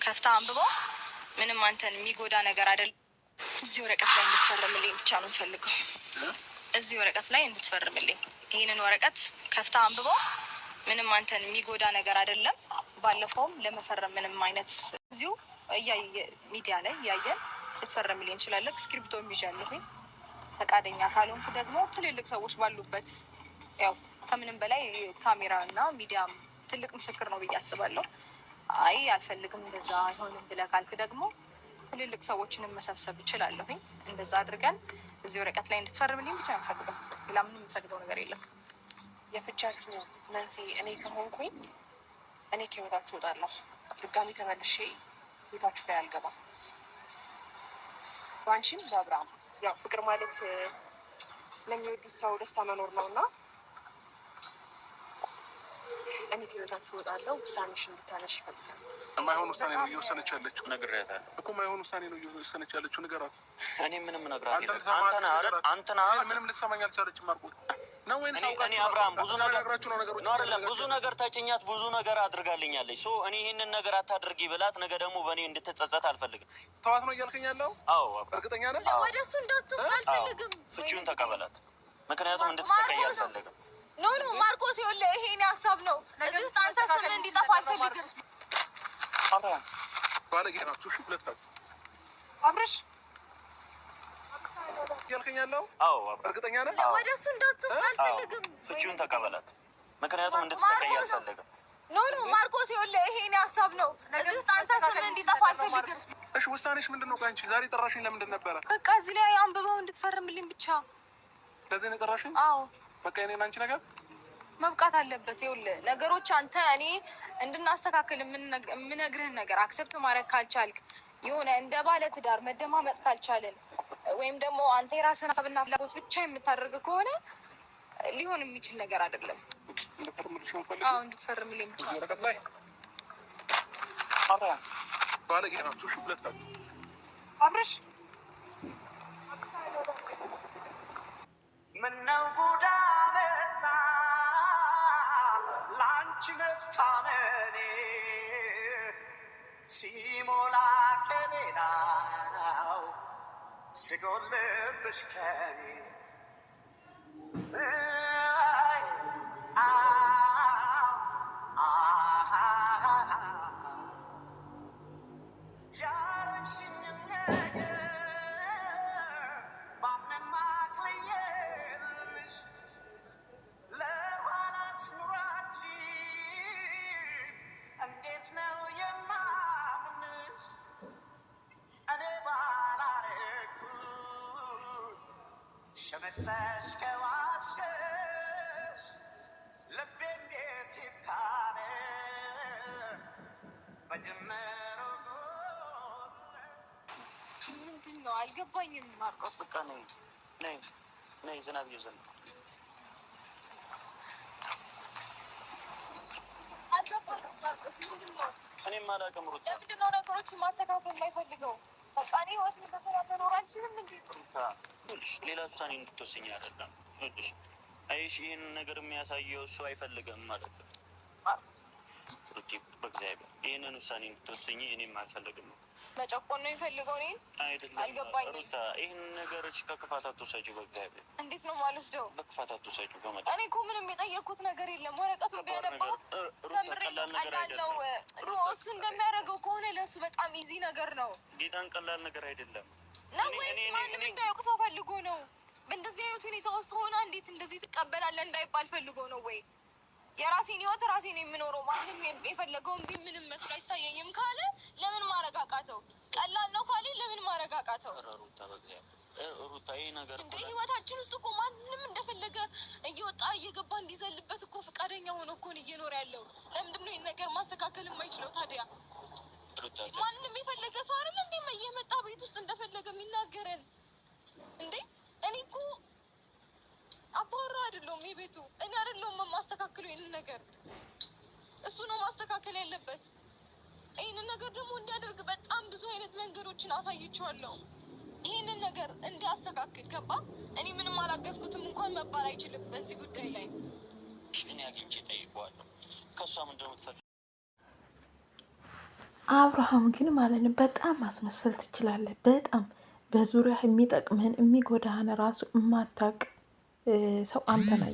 ከፍታ አንብቦ ምንም አንተን የሚጎዳ ነገር አይደለም። እዚህ ወረቀት ላይ እንድትፈርምልኝ ብቻ ነው የምፈልገው። እዚህ ወረቀት ላይ እንድትፈርምልኝ። ይህንን ወረቀት ከፍታ አንብቦ ምንም አንተን የሚጎዳ ነገር አይደለም። ባለፈውም ለመፈረም ምንም አይነት እዚሁ ሚዲያ ላይ እያየን ልትፈርምልኝ እንችላለን። እስክሪብቶ ይዣለሁኝ። ፈቃደኛ ካልሆንኩ ደግሞ ትልልቅ ሰዎች ባሉበት ያው ከምንም በላይ ካሜራ እና ሚዲያም ትልቅ ምስክር ነው ብዬ አስባለሁ። አይ አልፈልግም እንደዛ አይሆንም ብለህ ካልክ ደግሞ ትልልቅ ሰዎችንም መሰብሰብ እችላለሁኝ። እንደዛ አድርገን እዚህ ወረቀት ላይ እንድትፈርምልኝ ብቻ አንፈልግም። ሌላ ምንም የምፈልገው ነገር የለም። የፍቻችሁ መንስኤ እኔ ከሆንኩኝ እኔ ከህይወታችሁ እወጣለሁ። ድጋሚ ተመልሼ ህይወታችሁ ላይ አልገባም። በአንቺም በአብርሃም ያው ፍቅር ማለት ለሚወዱት ሰው ደስታ መኖር ነው እና እኔ ከህይወታችሁ እወጣለሁ። ውሳኔሽ እንድታነሽ ይፈልጋል። የማይሆን ውሳኔ ነው እየወሰነች ያለችው። ነግሬያታለሁ እኮ የማይሆን ውሳኔ ነው እየወሰነች ያለችው። ንገራት። እኔ ምንም ነግራት አንተና ምንም ልትሰማኝ አልቻለችም። ማርቆስ ነው ወይስ እኔ አብርሃም ብዙ ነገር ታጭኛት ብዙ ነገር አድርጋልኛለች። ሶ እኔ ይሄንን ነገር አታድርጊ ብላት ነገ ደግሞ በእኔ እንድትጸጸት አልፈልግም። ተዋት ነው እያልከኝ ያለው? አዎ እርግጠኛ ነህ? ወደ እሱ እንዳትወስድ አልፈልግም። ፍቺውን ተቀበላት። ምክንያቱም እንድትሰቃይ አልፈልግም። ኖ ማርቆስ ይኸውልህ፣ ይሄ እኔ ሀሳብ ነው። እዚህ ውስጥ አንተ ስም እንዲጠፋ አልፈልግም። ባለጌ ናችሁ ሁለታችሁ። አብረሽ እያልከኝ ያለው? አዎ እርግጠኛ ነህ? ወደ እሱ እንዳትወስድ አልፈልግም። ፍቺውን ተቀበላት። ምክንያቱም እንድትሰቃይ አልፈልግም። ኖ ማርቆስ ይኸውልህ፣ ይሄ እኔ ሀሳብ ነው። እዚህ ውስጥ አንተ ስም እንዲጠፋ አልፈልግም። እሺ ውሳኔሽ ምንድን ነው? ከአንቺ ዛሬ ጠራሽኝ ለምንድን ነበረ? በቃ እዚህ ላይ አንብበው እንድትፈርምልኝ ብቻ። ለዚህ ነው የጠራሽኝ? አዎ በቃ እኔና አንቺ ነገር መብቃት አለበት። ይኸውልህ ነገሮች አንተ እኔ እንድናስተካክል የምነግርህን ነገር አክሰፕት ማድረግ ካልቻልክ፣ የሆነ እንደ ባለ ትዳር መደማመጥ ካልቻልን፣ ወይም ደግሞ አንተ የራስህን ሀሳብና ፍላጎት ብቻ የምታደርግ ከሆነ ሊሆን የሚችል ነገር አይደለም። አዎ እንድትፈርምልኝ ብቻ። ወረቀት ላይ ባለጌ ናችሁ ሁለታችሁ። አብረሽ ምነው ጉዳ መጣ ላንቺ መፍታነኔ ሲሞላ ከሌላው ስጎልብሽ ከኔ ያረግሽኝን ነገር ባምንም አክልዬልሽ ለኋላስ ኑሯችን እንዴት ነው የማምንሽ እኔ ባላረኩት ሸመተሽ ከዋሸሽ ልቤ እንዴት ይታመን በጅምሩ ምንድን ነው አልገባኝም። ማርቆስ በቃ ነይ ዝናብ እየዘነበ እኔም አላውቅም። ሩታ ለምንድን ነው ነገሮችን ማስተካከል የማይፈልገው? በቃ እኔ ህይወት በሰላም መኖር አልችልም እንዴ? ሌላ ውሳኔ እንድትወስኝ አይደለም። አይሽ ይህን ነገር የሚያሳየው እሱ አይፈልግም ማለት ነው። በእግዚአብሔር ይህንን ውሳኔ እንድትወስኝ እኔም አልፈልግም ነው። መጨቆን ነው የሚፈልገው? እኔን አይደለም። አልገባኝም። ሩታ ይህን ነገሮች ከክፋት አትውሰጂው። በእግዚአብሔር እንዴት ነው የማልወስደው? በክፋት አትውሰጂው። በመጣ እኔ እኮ ምንም የጠየቅኩት ነገር የለም። ወረቀቱን ቢያነባው ተምሬ ቀላል ነው። እሱ እንደሚያደርገው ከሆነ ለእሱ በጣም ኢዚ ነገር ነው። ጌታን ቀላል ነገር አይደለም ነው ወይስ ማንም እንዳያውቅ ሰው ፈልጎ ነው? በእንደዚህ አይነት ሁኔታ ውስጥ ሆና እንዴት እንደዚህ ትቀበላለህ እንዳይባል ፈልጎ ነው ወይ? የራሴን ህይወት ራሴን የምኖረው ማንም የፈለገውን ግን ምንም መስሎ አይታየኝም ካለ ለምን ማረጋጋተው? ቀላል ነው ካለ ለምን ማረጋጋተው? ሩታ ይሄ ነገር እንደ ህይወታችን ውስጥ እኮ ማንም እንደፈለገ እየወጣ እየገባ እንዲዘልበት እኮ ፈቃደኛ ሆኖ እኮ ነው እየኖረ ያለው። ለምንድን ነው ይሄን ነገር ማስተካከል የማይችለው ታዲያ? ማንም የፈለገ ሰው አይደል እንዴ እየመጣ ቤት ውስጥ እንደፈለገ የሚናገረን እንዴ? እኔ እኮ አባወራ አይደለሁም የቤቱ። እኔ አይደለሁም ማስተካከለው ይሄንን ነገር፣ እሱ ነው ማስተካከል ያለበት። ይሄንን ነገር ደግሞ እንዲያደርግ በጣም ብዙ አይነት መንገዶችን አሳይቼዋለሁ። ይሄንን ነገር እንዲያስተካክል ገባ። እኔ ምንም አላገዝኩትም እንኳን መባል አይችልም በዚህ ጉዳይ ላይ። እኔ አግኝቼ ጠይቀዋለሁ። ከእሷ ምንድን ነው የምትፈልገው? አብርሃም ግን ማለት ነው በጣም ማስመሰል ትችላለህ። በጣም በዙሪያ የሚጠቅምህን የሚጎዳህን ራሱ የማታውቅ ሰው አንተ ላይ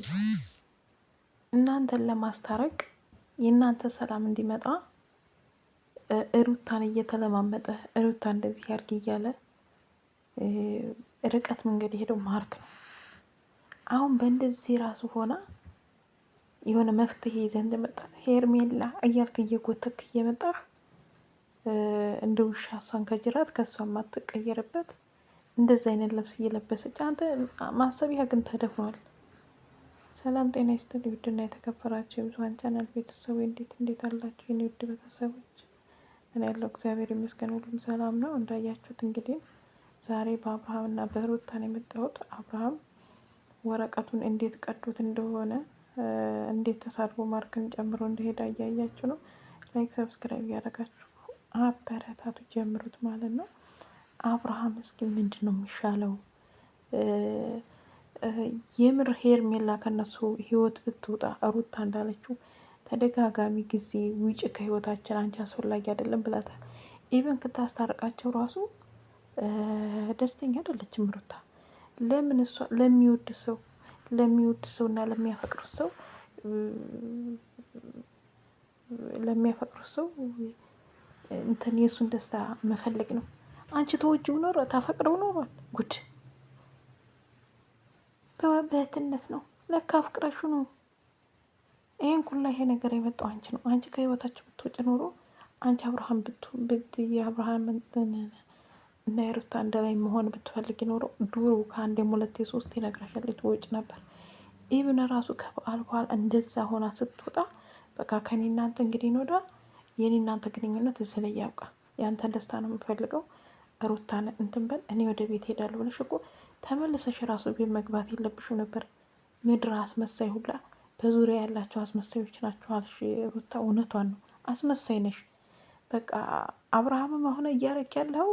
እናንተን ለማስታረቅ የእናንተ ሰላም እንዲመጣ ሩታን እየተለማመጠ ሩታ እንደዚህ ያርግ እያለ ርቀት መንገድ የሄደው ማርክ ነው። አሁን በእንደዚህ ራሱ ሆና የሆነ መፍትሄ ይዘህ እንደመጣት ሄርሜላ እያልክ እየጎተክ እየመጣህ እንደ ውሻ እሷን ከጅራት ከእሷ ማትቀየርበት እንደዚ አይነት ልብስ እየለበሰች አንተ ማሰቢያ ግን ተደፍኗል። ሰላም ጤና ይስጥልኝ ውድና የተከበራችሁ የብዙኃን ቻናል ቤተሰቡ እንዴት አላችሁ? የኔ ውድ ቤተሰቦች እኔ ያለው እግዚአብሔር ይመስገን ሁሉም ሰላም ነው። እንዳያችሁት እንግዲህ ዛሬ በአብርሃም እና በሩታ ነው የመጣሁት። አብርሃም ወረቀቱን እንዴት ቀዶት እንደሆነ እንዴት ተሳድቦ ማርክን ጨምሮ እንደሄዳ እያያችሁ ነው። ላይክ ሰብስክራይብ እያደረጋችሁ አበረታቱ ጀምሩት ማለት ነው። አብርሃም እስኪ ምንድን ነው የሚሻለው? የምር ሄርሜላ ከነሱ ህይወት ብትወጣ ሩታ እንዳለችው ተደጋጋሚ ጊዜ ውጭ ከህይወታችን አንቺ አስፈላጊ አይደለም ብላታል። ኢቨን ክታስታርቃቸው ራሱ ደስተኛ አይደለችም ሩታ። ለምን እሷ ለሚወድ ሰው እና ለሚያፈቅሩት ሰው እንትን የእሱን ደስታ መፈለግ ነው። አንቺ ተወጂው ኖሮ ታፈቅረው ኖሯል። ጉድ በእህትነት ነው ለካ አፍቅረሹ ነው። ይሄን ኩላ ይሄ ነገር የመጣው አንቺ ነው። አንቺ ከህይወታችሁ ብትወጪ ኖሮ አንቺ አብርሃም የአብርሃም እና የሩታ አንድ ላይ መሆን ብትፈልግ ኖሮ ዱሮ ከአንዴም ሁለቴ ሶስቴ ነግራሻለች ትወጪ ነበር። ኢብን ራሱ ከበዓል በኋላ እንደዛ ሆና ስትወጣ በቃ ከኔ እናንተ እንግዲህ ኖዳ የኔ እናንተ ግንኙነት እዚህ ላይ ያብቃ። ያንተን ደስታ ነው የምፈልገው። ሩታን እንትን በል እኔ ወደ ቤት ሄዳለሁ ብለሽ እኮ ተመልሰሽ ራሱ ቤት መግባት የለብሽም ነበር። ምድር አስመሳይ ሁላ በዙሪያ ያላቸው አስመሳዮች ናቸው አልሽ ሩታ። እውነቷን ነው፣ አስመሳይ ነሽ። በቃ አብርሃምም አሁን እያረክ ያለው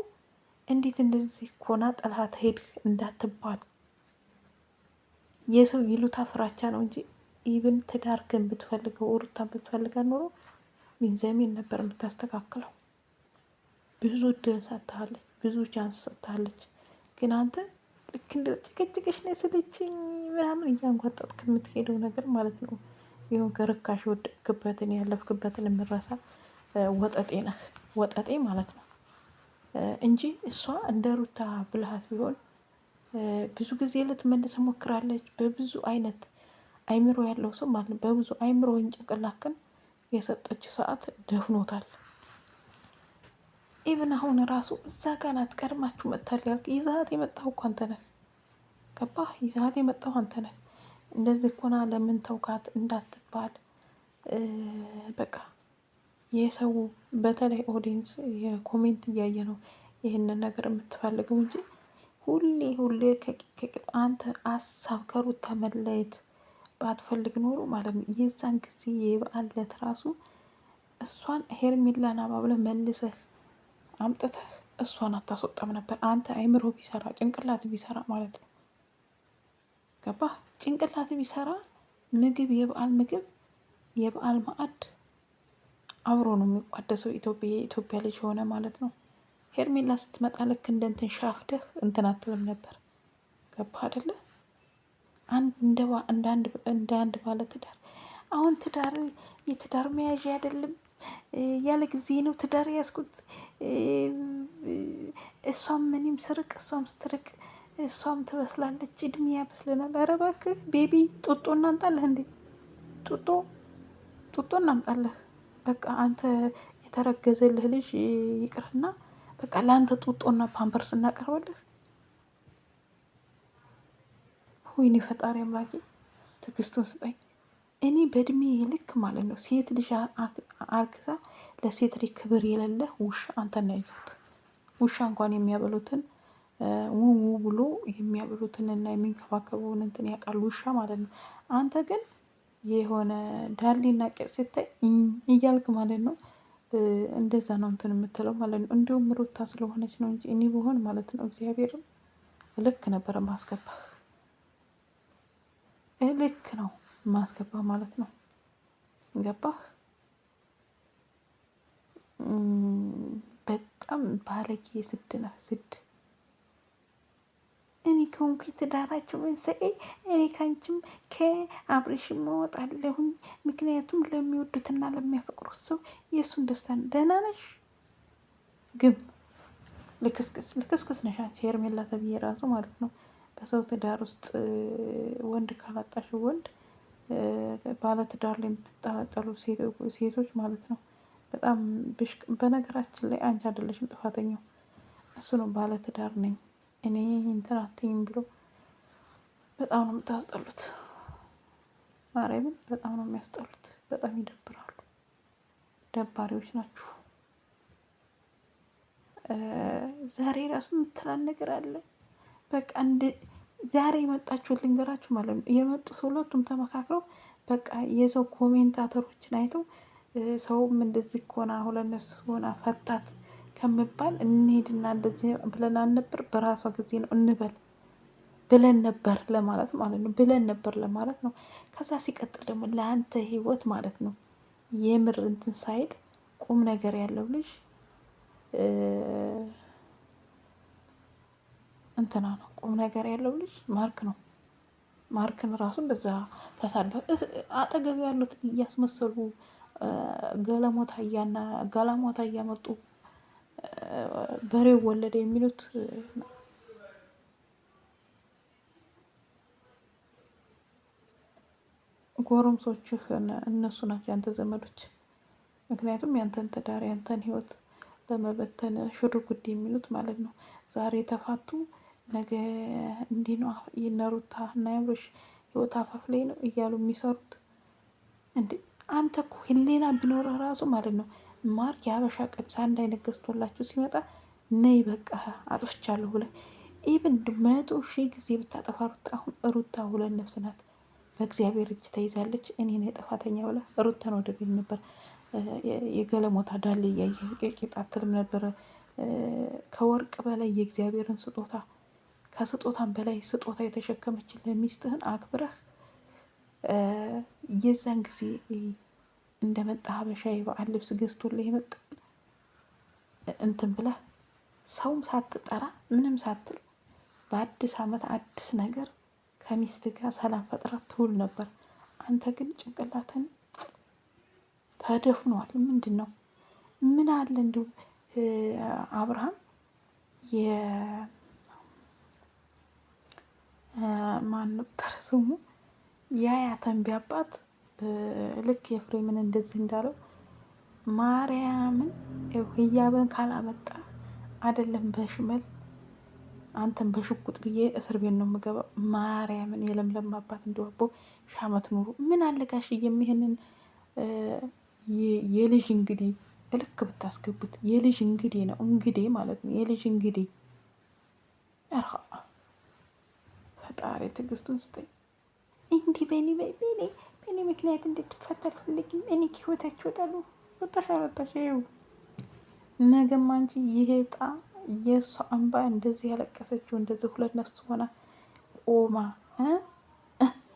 እንዴት እንደዚህ ኮና ጥላት ሄድ እንዳትባል የሰው ይሉታ ፍራቻ ነው እንጂ ኢብን ትዳር ግን ብትፈልገው ሩታ ብትፈልጋ ኖሮ ሚንዘሚን ነበር የምታስተካክለው። ብዙ እድል ሰጥታለች፣ ብዙ ቻንስ ሰጥታለች። ግን አንተ ልክ እንደ ጭቅጭቅሽ ነው ስለችኝ ምናምን እያንጓጠጥክ የምትሄደው ነገር ማለት ነው። ይሁን ከርካሽ ወደቅክበትን ያለፍክበትን የምረሳ ወጠጤ ነህ፣ ወጠጤ ማለት ነው እንጂ እሷ እንደ ሩታ ብልሃት ቢሆን ብዙ ጊዜ ልትመልስ ሞክራለች። በብዙ አይነት አይምሮ ያለው ሰው ማለት ነው። በብዙ አይምሮ ጭንቅላክን የሰጠች ሰዓት ደፍኖታል። ኢቭን አሁን ራሱ እዛ ጋ ናት ቀድማችሁ መጥታል ያልክ ይዛሀት የመጣው እኮ አንተ ነህ። ገባህ? ይዛሀት የመጣው አንተ ነህ። እንደዚህ ኮና ለምን ተውካት እንዳትባል በቃ የሰው በተለይ ኦዲየንስ የኮሜንት እያየ ነው ይህንን ነገር የምትፈልገው እንጂ ሁሌ አንተ አሳብ ከሩታ መለየት ባትፈልግ ኖሮ ማለት ነው የዛን ጊዜ የበዓል ዕለት ራሱ እሷን ሄርሜላን አባብለህ መልሰህ አምጥተህ እሷን አታስወጣም ነበር። አንተ አይምሮ ቢሰራ ጭንቅላት ቢሰራ ማለት ነው። ገባህ? ጭንቅላት ቢሰራ ምግብ የበዓል ማዕድ አብሮ ነው የሚቋደሰው። የኢትዮጵያ ልጅ ሆነ ማለት ነው። ሄርሜላ ስትመጣ ልክ እንደንትን ሻፍደህ እንትን አትልም ነበር። ገባህ አይደለ? እንደ አንድ ባለ ትዳር አሁን ትዳር የትዳር መያዣ አይደለም። ያለ ጊዜ ነው ትዳር ያስኩት። እሷም ምንም ስርቅ እሷም ስትርቅ እሷም ትበስላለች። እድሜ ያበስለናል። ኧረ እባክህ ቤቢ ጡጦ እናምጣለህ እንዴ? ጡጦ እናምጣለህ። በቃ አንተ የተረገዘልህ ልጅ ይቅርና በቃ ለአንተ ጡጦና ፓምፐርስ እናቀርበልህ። ወይኔ ፈጣሪ አምላኬ ትዕግስቱን ስጠኝ። እኔ በእድሜ ልክ ማለት ነው ሴት ልጅ አርግዛ ለሴት ልጅ ክብር የሌለ ውሻ አንተን ያየሁት። ውሻ እንኳን የሚያበሉትን ውው ብሎ የሚያበሉትን እና የሚንከባከበውን እንትን ያውቃል ውሻ ማለት ነው። አንተ ግን የሆነ ዳሌና ቄስ ስታይ እያልክ ማለት ነው እንደዛ ነው እንትን የምትለው ማለት ነው። እንዲሁም ሩታ ስለሆነች ነው እንጂ እኔ ብሆን ማለት ነው እግዚአብሔርም ልክ ነበረ ማስገባህ። ልክ ነው ማስገባ ማለት ነው። ገባህ? በጣም ባለጌ ስድ ነህ ስድ። እኔ ከሆንኩ ትዳራቸው መንስኤ እኔ ከአንቺም ከአብሬሽም እወጣለሁኝ። ምክንያቱም ለሚወዱትና ለሚያፈቅሩት ሰው የእሱን ደስታ ደህና ነሽ ግን ልክስክስ ነሽ አንቺ ሄርሜላ ተብዬ ራሱ ማለት ነው። በሰው ትዳር ውስጥ ወንድ ካላጣሽ ወንድ ባለ ትዳር ላይ የምትጠለጠሉ ሴቶች ማለት ነው። በጣም ብሽቅ። በነገራችን ላይ አንቺ አይደለሽም ጥፋተኛው፣ እሱ ነው። ባለ ትዳር ነኝ እኔ እንትን አትይም ብሎ በጣም ነው የምታስጠሉት። ማርያምን በጣም ነው የሚያስጠሉት። በጣም ይደብራሉ። ደባሪዎች ናችሁ። ዛሬ ራሱ የምትላል ነገር አለ። በቃ ዛሬ የመጣችሁት ልንገራችሁ ማለት ነው። የመጡት ሁለቱም ተመካክረው በቃ የሰው ኮሜንታተሮችን አይተው ሰውም እንደዚህ ከሆነ ሁለት ነፍስ ሆና ፈታት ከምባል እንሄድና እንደዚህ ብለን አልነበር? በራሷ ጊዜ ነው እንበል ብለን ነበር ለማለት ማለት ነው። ብለን ነበር ለማለት ነው። ከዛ ሲቀጥል ደግሞ ለአንተ ህይወት ማለት ነው የምር እንትን ሳይድ ቁም ነገር ያለው ልጅ እንትና ነው። ቁም ነገር ያለው ልጅ ማርክ ነው። ማርክን ራሱ እንደዛ ተሳድባ አጠገብ ያሉትን እያስመሰሉ ገላሞታ እያመጡ በሬው ወለደ የሚሉት ጎረምሶችህ እነሱ ናቸው ያንተ ዘመዶች። ምክንያቱም ያንተን ትዳር ያንተን ህይወት ለመበተን ሽር ጉድ የሚሉት ማለት ነው። ዛሬ ተፋቱ ነገ እንዲህ ነው የነሩታ እና የአብርሽ ህይወት አፋፍ ላይ ነው እያሉ የሚሰሩት። እንዴ አንተ እኮ ህሊና ቢኖር ራሱ ማለት ነው ማርክ የሀበሻ ቀሚስ አንድ አይነት ገዝቶላችሁ ሲመጣ ነይ በቃ አጥፍቻለሁ ብለህ ኢብን 100,000 ጊዜ ብታጠፋ አሁን ሩታ ሁለት ነፍስ ናት። በእግዚአብሔር እጅ ተይዛለች። እኔ ነኝ ጥፋተኛ ብለህ ሩታን ወደ ቤት ነበር የገለሞታ ዳሌ እያየ ቂጥ አትልም ነበረ። ከወርቅ በላይ የእግዚአብሔርን ስጦታ ከስጦታን በላይ ስጦታ የተሸከመችን ለሚስትህን አክብረህ የዛን ጊዜ እንደመጣ ሀበሻ የበዓል ልብስ ገዝቶልህ የመጣ እንትን ብለህ ሰውም ሳትጠራ ምንም ሳትል በአዲስ ዓመት አዲስ ነገር ከሚስት ጋር ሰላም ፈጥረት ትውል ነበር። አንተ ግን ጭንቅላትን ተደፍኗል። ምንድን ነው? ምን አለ እንዲሁ አብርሃም ማን ነበር ስሙ ተንቢ አባት ልክ የፍሬምን እንደዚህ እንዳለው ማርያምን ህያብን ካላመጣ አይደለም በሽመል አንተን በሽጉጥ ብዬ እስር ቤት ነው የምገባው። ማርያምን የለምለም አባት እንደወቦ ሻመት ኑሩ። ምን አለጋሽ የሚህንን የልጅ እንግዲህ እልክ ብታስገቡት የልጅ እንግዲህ ነው እንግዲህ ማለት ነው የልጅ እንግዲህ ፈጣሪ ትዕግስቱን ስጠኝ። እንዲህ በእኔ ምክንያት እንድትፈታ አልፈልግም። እኔ ከህይወታችሁ እወጣሉ። ወጣሽ አልወጣሽ ይኸው ነገም አንቺ ይሄ ዕጣ የእሷ እንባ እንደዚህ ያለቀሰችው እንደዚህ ሁለት ነፍስ ሆና ቆማ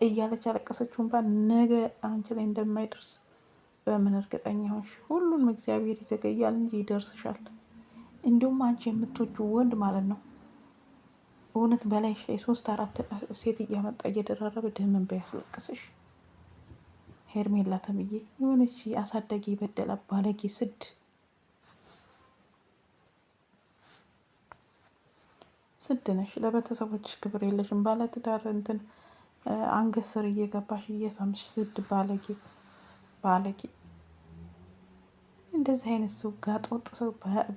እያለች ያለቀሰችው እንባ ነገ አንቺ ላይ እንደማይደርስ በምን እርግጠኛ ሆንሽ? ሁሉንም እግዚአብሔር ይዘገያል እንጂ ይደርስሻል። እንዲሁም አንቺ የምትወጂው ወንድ ማለት ነው እውነት በላይ 3-4 ሴት እያመጣ እየደራረበ ደምን በያስለቅስሽ። ሄርሜላ ተብዬ የሆነች አሳዳጊ የበደላ ባለጌ ስድ ነሽ። ለቤተሰቦችሽ ክብር የለሽም። ባለትዳር እንትን አንገት ስር እየገባሽ እየሳምሽ ስድ ባለጌ እንደዚህ አይነት ሰው ጋጦጥ ሰው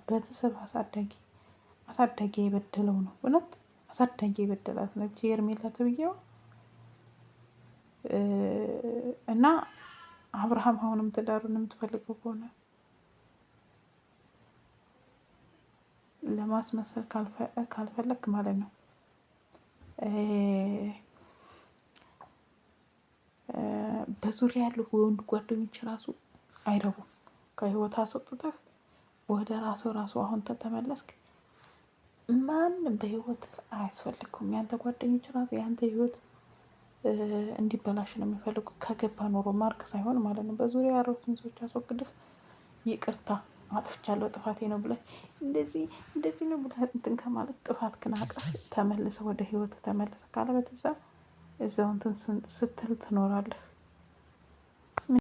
ቤተሰብ አሳዳጊ የበደለው ነው። እውነት አሳዳጊ የበደላት ነች ሄርሜላ ተብዬው እና አብርሃም አሁንም ትዳሩን የምትፈልገው ከሆነ ለማስመሰል ካልፈለክ ማለት ነው በዙሪያ ያሉ ወንድ ጓደኞች ራሱ አይረቡም። ከህይወት አስወጥተህ ወደ ራሱ አሁን ተመለስክ ማንም በህይወት አያስፈልግም። ያንተ ጓደኞች ራሱ ያንተ ህይወት እንዲበላሽ ነው የሚፈልጉ። ከገባ ኖሮ ማርክ ሳይሆን ማለት ነው በዙሪያ ያሉትን ሰዎች አስወግድህ ይቅርታ አጥፍቻለሁ ጥፋቴ ነው ብለህ እንደዚህ ነው ብለህ እንትን ከማለት ጥፋት ክናቀህ ተመልሰ ወደ ህይወት ተመልሰ ካለበለዚያ እዛው እንትን ስትል ትኖራለህ።